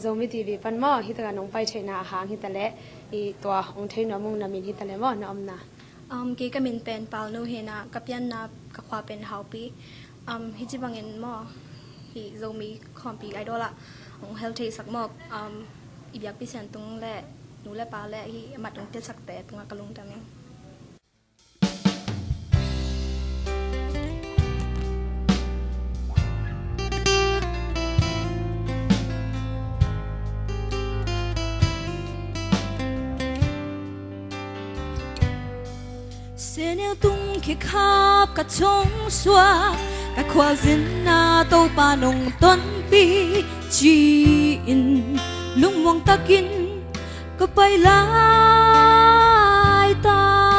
zomi TV pan mo hita nong pai chena hang hita le I tua ong thei no mung na min hita le mo na omna ki ka min pen pal no hena kapyan na ka khwa pen haupi hi chi bangin mo hi zomi khompi idola ong healthy sak mo ibyak pi sen tung le nu le pa le hi mat ong te sak te tunga kalung tameng sẽ nêu tung khi khắp cả trống xóa cả khoa dân na tàu pa nông tuấn pi chi in lung mong ta kin có bay lại ta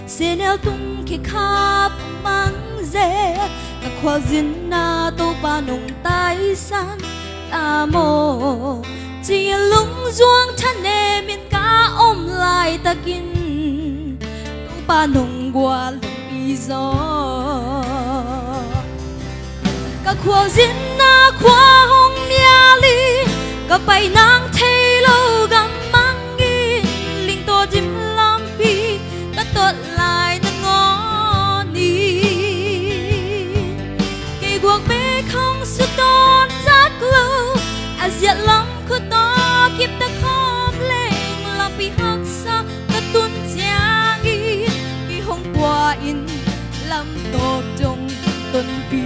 sẽ nêu tung khi khắp mang dễ cả khoa dân na tàu pa nông tai san ta mô chỉ lung duong thân em miền cá ôm lại ta kin pa nong qua lung y gió cả khoa zin na khoa hong nia li cả bay nang thay lâu gam mang in linh to dim lam pi cả tot lại na ngõ ni cây guộc bê không sự tôn giác lâu asia lắm khu to kiếp ta khom lên lam pi hắc sa cả tuôn giang qua in làm tốt trong tuần pi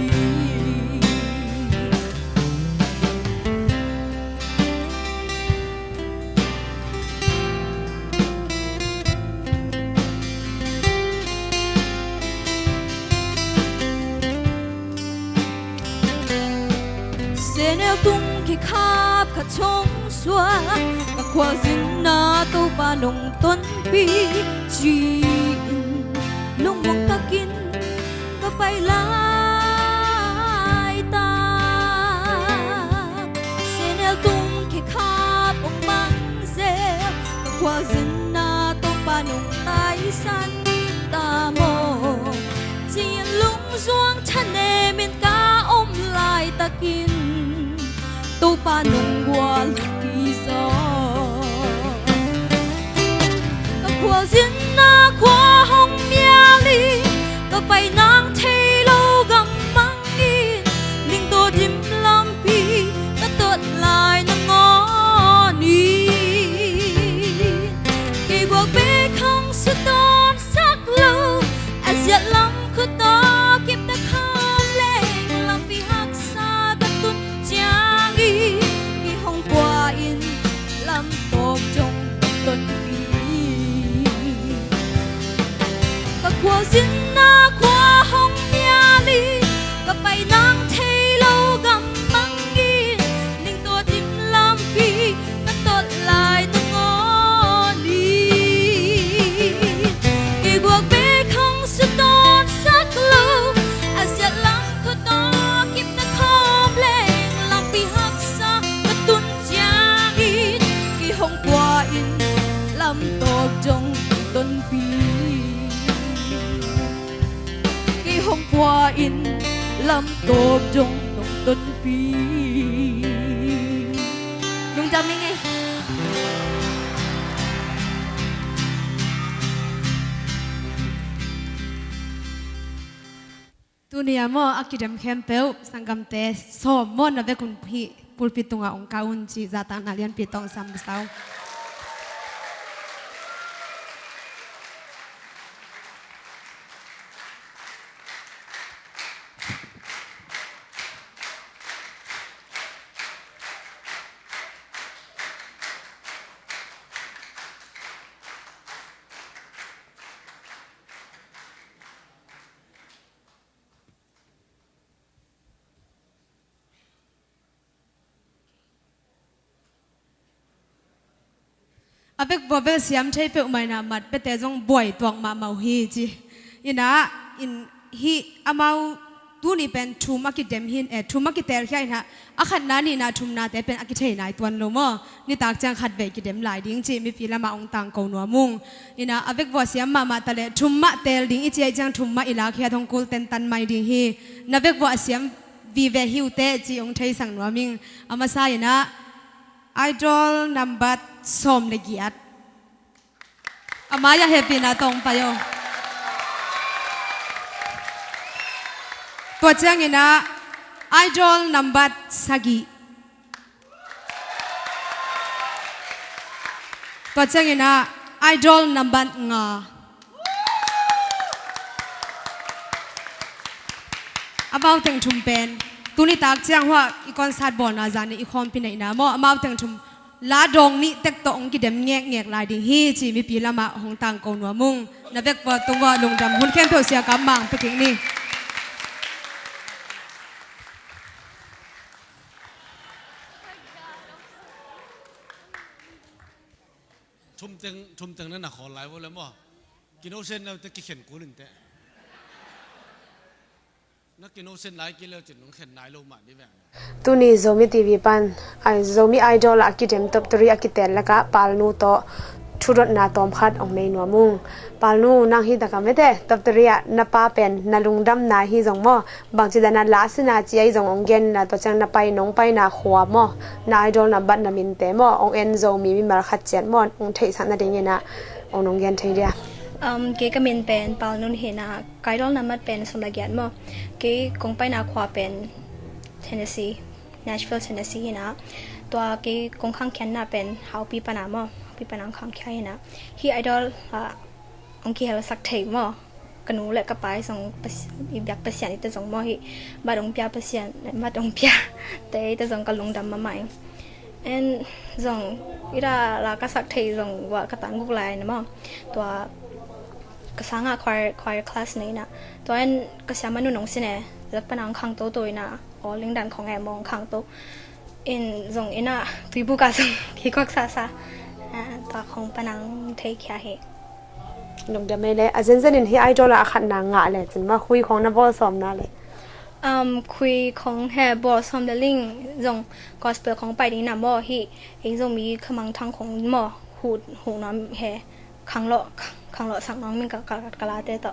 sẽ nêu tung khi khắp cả trống xóa cả khoa dân na tàu ba nông tuần pi chi ลุงมองก็กินก็ไปหลายตาเซเนลตุงแค่คาบองบังเซก็ควาซินนาต้องปานงตายสันตาโมเจียนลุงสวงฉันเนเมนกาอมลายตะกินตู้ปานงวัวลุกพีซอก็ควาซินนาควาห้องเมียลีก็ไปนางเทโลกัมมังอีลิงตัวดิมลำพีก็ตัวลายนงอนีกี่บวกเบคงสุดตอนสักลูอาเซียลำคือต่อเก็บตะคำเล่งลำพีหักซาตะตุนจางอีกี่ห้องกว่าอินลำตกจงต้นปีก็ควาซินนาควาห้องเมียลีก็ไปนั่งเทโลกัมมังกีลิงตัวทิมลำพีก็ตดลายตะงอนีกี่บวกเบคงสุดตอนสักลูอาเซียลำคือต่อเก็บตะคอมเล่งลำพีหักซากระตุนจางอีกี่ห้องกว่าอินลำตกจงต้นปีห้องกว่าอินลำตบจงต้นปีลุงจำได้ไงตัวนี้มออากิเดมแคมเปลสังกัมเตสอมมอนนะเวคุณพี่ปุลปิตุงอาองกาอุนจีจาตานาเลียนปีตองซัมเซาอาเบกบัวเบกเสียมใช้เปลไม่นามัดเปแต่จงบ่อยตวงมาเมาฮีจีอินะอินฮีอามาตัวนี้เป็นทุมอากิเดมหินทุมอากิเตลแค่นะอาขัดนานี่นาทุมนาแต่เป็นอากิเทนายตัวนลมนี่ตากจังขัดเบกิเดมหลายดิ้งจีมีปีละมาองตังกูนัวมุงอินะอาเบกบัวเสียมมาตะเลทุมมาเตลดิ้งอีเจจังทุมมาอิลาเคียทงกุลเต็นตันไม่ดิ้งฮีนาเบกบัวเสียมวีเวฮิวเตจีองไทยสังนัวมิงอามาซายนะไอดอลนัมบัดสมเลกียดอามายาเฮปีนาตรงไปโยตัวเจ้าเงินะไอดอลนัมบัดสกีตัวเจ้าเงินะไอดอลนัมบัดงาอาบ่าวแต่งชุมเป็นตุนิตากเจ้าว่าอีกอนสัตว์บ่อนาจานี่อีคอมพินัยนะมออาบ่าวแต่งชุมลาดงนี่เต็กตองกิเดมแงกลายดิ่งฮีจีมีปีละมาหงตังกนัวมุงนับเด็กว่าตัวว่าลงดำหุ่นเข้มเพียวเสียกำมังไปถึงนี่ชุมตึงนั่นน่ะขอไลฟ์ว่าแล้วมั้งกินโอเซนเราจะกินเข็นกูหนึ่งแต่นักกินโอเซนไลฟ์กินแล้วจะน้องเข็นนายลงมาดิแม่ตัวนี้โซมีทีวีปันโซมีไอดอลอากิเดมตบตรีอากิเตลแล้วก็ปาลนูโตชุดนาตอมคัดองในนัวมุงปาลนูนางฮิตกรรมไม่ได้ตบตรีนับป้าเป็นนาลุงดำนาฮิจงมอบางทีแต่นาลาสนาจีไอจงองเกนนาตัวจังนาไปน้องไปนาขวามอนาไอดอลนาบัดนามินเตมอองเอ็นโซมีมาขัดเจียนมอองเทสันนาเดียนะองน้องเกนเทียเกก็มินเป็นปาลนุนเฮนาไกดอลนามัดเป็นสมละเกียรติมอเกกงไปนาขวาเป็นเทนเนสซีNashville Tennessee นะตัวเกกงข้างแขนน่ะเป็นเฮาปีปนามอปีปนามข้างแขนนะฮีไอดอลองค์เฮลสักเทมอกนูและกระไปส่งอีแบบเปอร์เซ็นต์แต่ส่งมอฮีบาดองเปียเปอร์เซ็นต์บาดองเปียแต่ส่งกะลงดำมาใหม่ส่งอีลากระสักเทส่งว่ากระตังกุกลายนะมอตัวกระสังอะควายคลาสนี้นะตัวนั้นกระสามันนุ่งสิเน่แล้วปนังข้างโตตัวนะอ๋อลิงดันของแอมองข้างโตส่งน่ะตุยบุกาส่งพี่ก็ซาตัวของปนังเทคแค่เห ลงเดไม่เลยอาจารย์นินที่ไอดอลละขัดนางงะเลยจนมาคุยของนับวอสอมนั่นเลยคุยของแฮบอสอมเดลิงจงกอสเปลของไปดีนะบ่ฮีเองจงมีขมังทางของหมอหูน้ำแฮขังเลาะสักน้องมันกะลาเตต่อ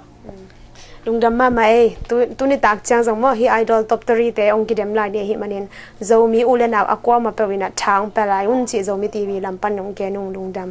ลุงดำมาไหมตัวนี่ตักจังจังมั่วฮีไอดอลท็อป3เตองกิเดมไลเนี่ยฮีมันเองโจมีอุเลนเอาอความาเปวินัทางเปลายอุ่นจีโจมีทีวีลำปันนงแกนงลุงดำ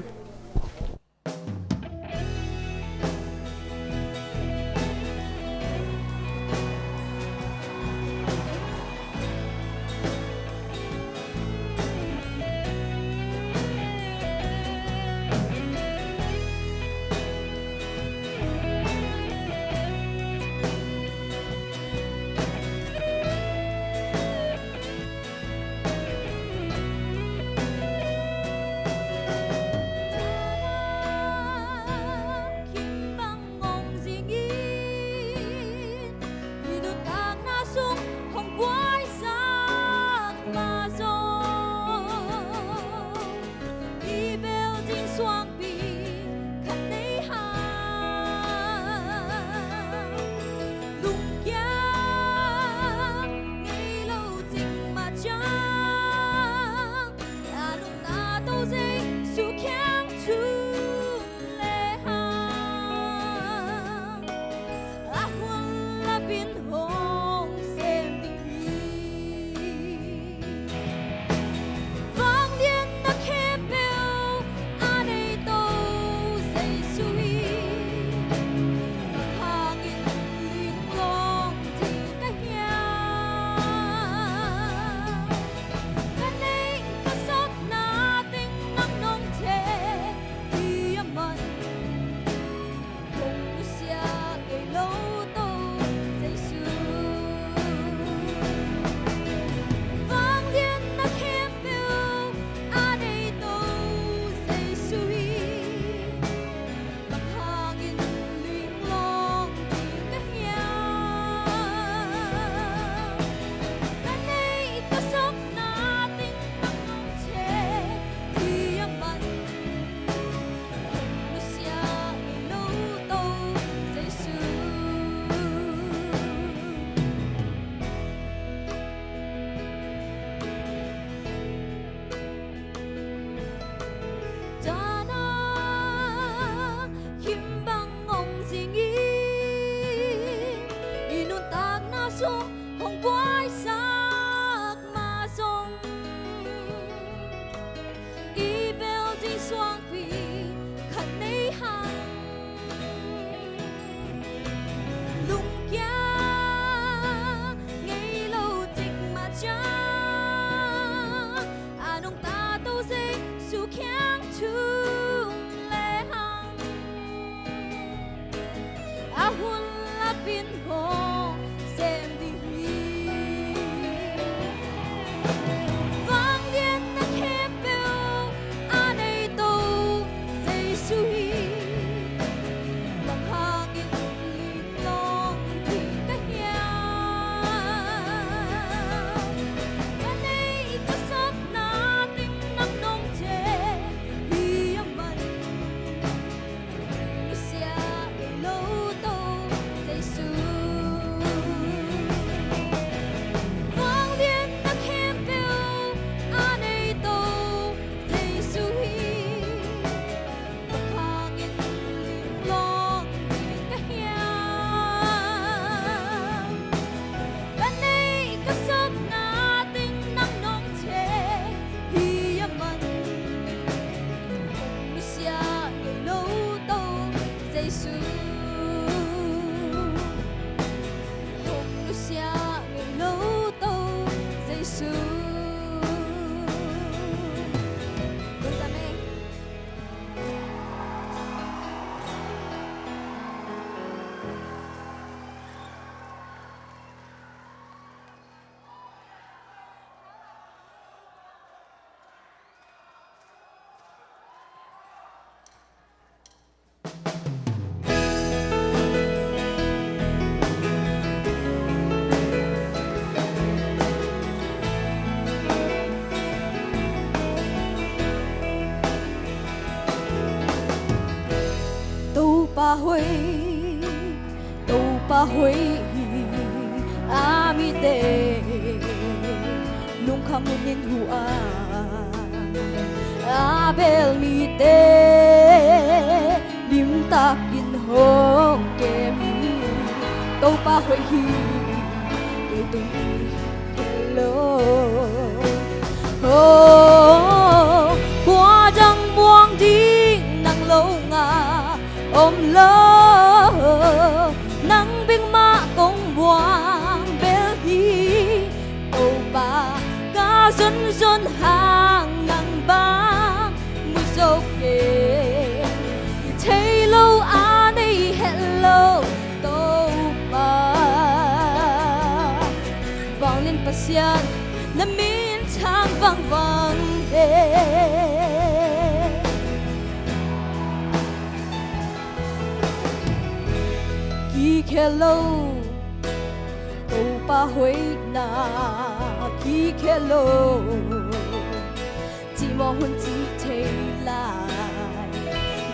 Hãy subscribe cho kênh Ghiền Mì Gõ để không bỏ lỡ hui tu pa hui ami de lung khamunin hua abel mi te lim takin hong kemi tu pa hui hi để tu hello qua răng muang đi nắng lâu ngà ôm lơ nắng bên má công buang bel hi ô ba ca dân dân hàng nắng ba mùi dâu kề thấy lâu anh ấy hello tô ba vang lên pasian na min chang vang vang ki hello tu pa hui na ki hello chỉ mong hun chỉ thấy lại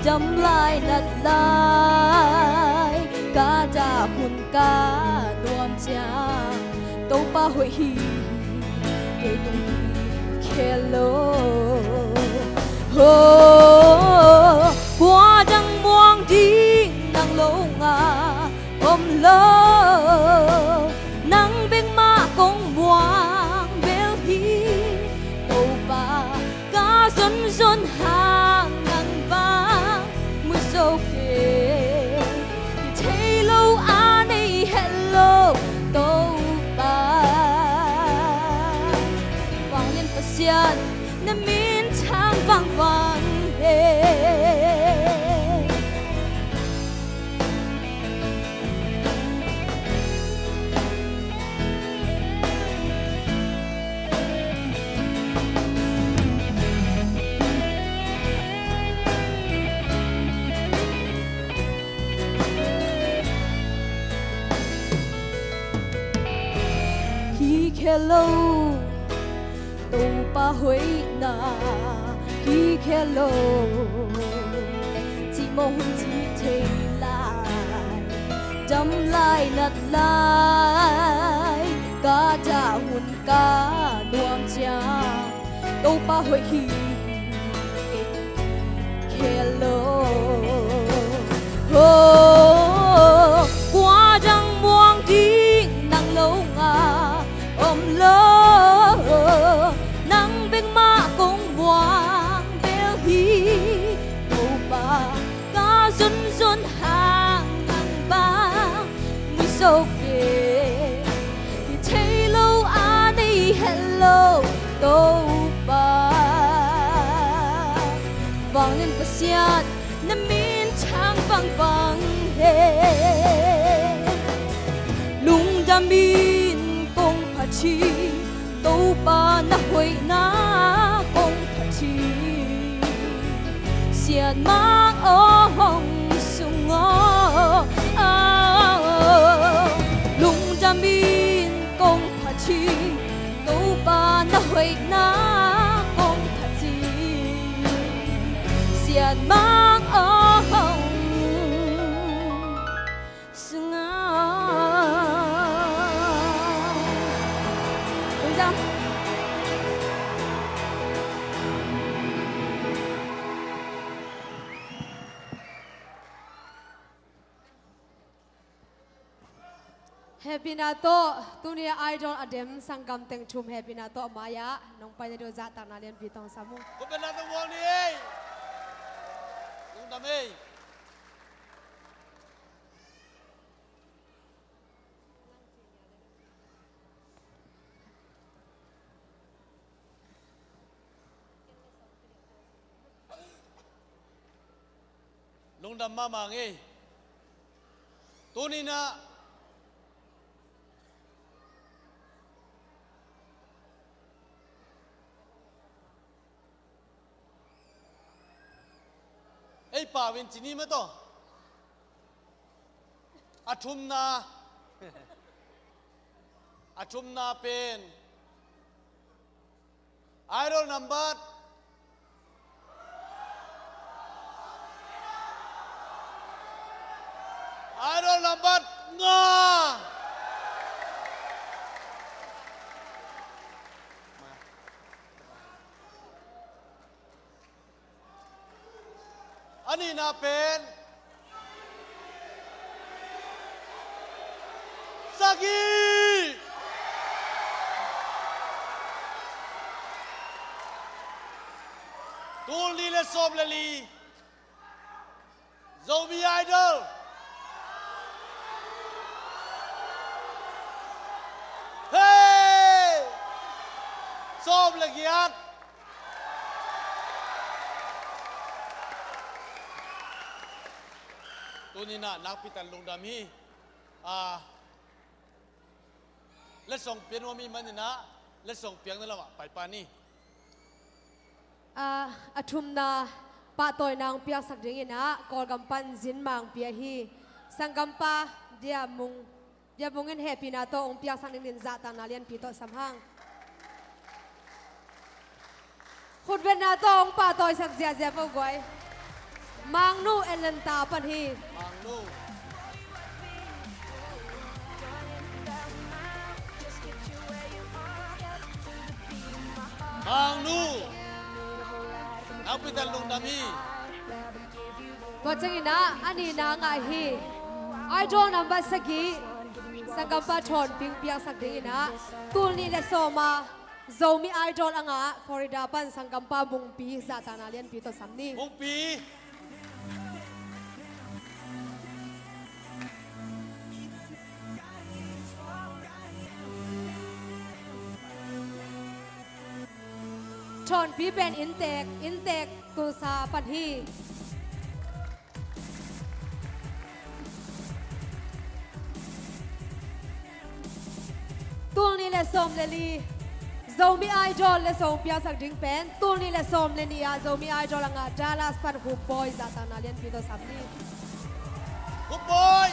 dâm lại nát lại cả cha hun cả đoan cha tu pa hui hi để tung hello qua răng muang đi nắng lâu ngà ôm lơ nắng bên má công buang bel hi tô ba cá dân dân hàng nắng vang mưa sâu kề thấy lâu anh ấy hello tô ba vang lên pasian na min chang vang vang hello tu pa hui na ki hello chỉ mong chỉ thấy lại đâm lại nát lại cả cha hun cả nuông cha tu pa hui hi hello qua răng muang đi nắng lâu ngà ôm lơ nắng bên má công buang bel hi tô ba cá dân dân hàng nắng ba mùi sâu kề thì thấy lâu anh ấy hello tô ba vang lên pasiat na min chang vang vang lung đam min chi tô ba na hui na công thật chi xiên mang ô hồng sung ngõ lung đam min công thật chi tô ba na hui na công thật chi xiên mang ô hồng sung ngõ Happy na to tunia idol adem sangam teng chum happy na to maya nong pa do za ta na len bitong samu ko ben na tong wong ni lung dam ei lung dam ma ma nge tu ni na ei pa win chini ma to athum na pen idol number lambat nga ani na pen sagi tul li le som le li zombie idol hey som le giat tu ni na nak pitan lung dam hiและส่งเปียนว่ามีมันนะและส่งเปียงนั่นแหละวะไปปานี่ ทุมนาปะตอยนางเปียกสักเดือนนะกอลกำปั้นจินมังเปียฮีสังกัมปะเดียมุงเงินเฮปีนาโตองเปียกสักเดือนจัตนาเลียนปีโตสัมหังขุดเวนาโตองปะตอยสักเจียเจียฟุกไว้มังนูเอลันตาปันฮีมังนูนักพิทักษ์ลุงดำฮีว่าจังอินะอันนี้นางไอฮีไอดอลนัมบัสกีสังกัมปะทอนปิงเปียกสักเดือนนะตูนี่เลโซมาโซมีไอดอลอ่ะฟลอริดาปันสังกัมปะบุงปีจัตนาเลียนปีโตสัมนีบุงปีชอนปีเป็นอินเตกตุสาปันฮีตูนี่เลสอมเลลีโซมีไอดอลเลสอมเปียสักดึงเป็นตูนี่เลสอมเลนีอาโซมีไอดอลงาดาลัสปันฮูบอยจัตนาเลียนปีโตสัมนีฮูบอย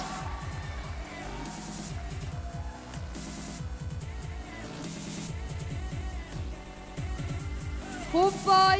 ฮูบอย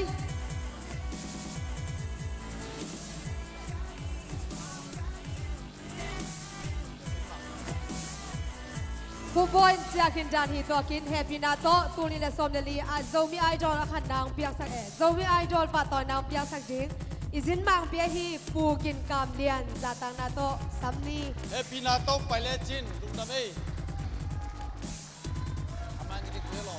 ฮูบอยจากินดานฮีตัวกินเฮปีนาโตตูนี่และสมเดลีอาโซมีไอดอลขันนางเปียกสักโซมีไอดอลปะตอนนางเปียกสักดิ้งอิสินมังเปียฮีปูกินกามเลียนจากตังนาโตซัมนีเฮปีนาโตไปเลจินลุงดำเอทำไมนี่คุยหรอ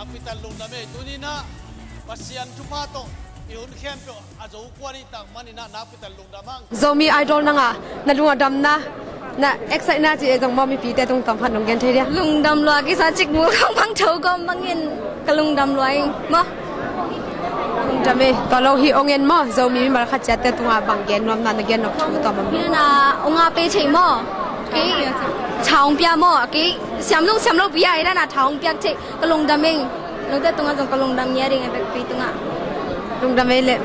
นักพิทักษ์ลุงดำเอตัวนี้นะปัสยันทุพาโตอีหุ่นเข้มเปล่าอาจจะกวนนี่ต่างมันนี่นะนักพิทักษ์ลุงดำมังโซมีไอดอลนังอ่ะนั่นลุงดำนะน่ะเอ็กซ์น่าจะต้องมอมีปีแต่ตรงตำพันน้องแกนเทียลุงดำลอยกิสาจิกมัวข้างพังเถาก็มังเงินกะลุงดำลอยมั้งลุงดำเอตอนเราฮีองเงินมั้งโซมีมาขัดจัดแต่ตัวบางแกนนวมนันแกนนกชูต่อมาพี่น่ะองอาเปเฉยมั้งกี่ชาวเปียมั้งกี่สามลูกเปียไอ้นั่นน่ะชาวเปียเฉยกะลุงดำเองลุงแต่ตรงนั้นตรงกะลุงดำเนี้ยเองไอ้แบบปีตรงอ่ะลุงดำเอเลย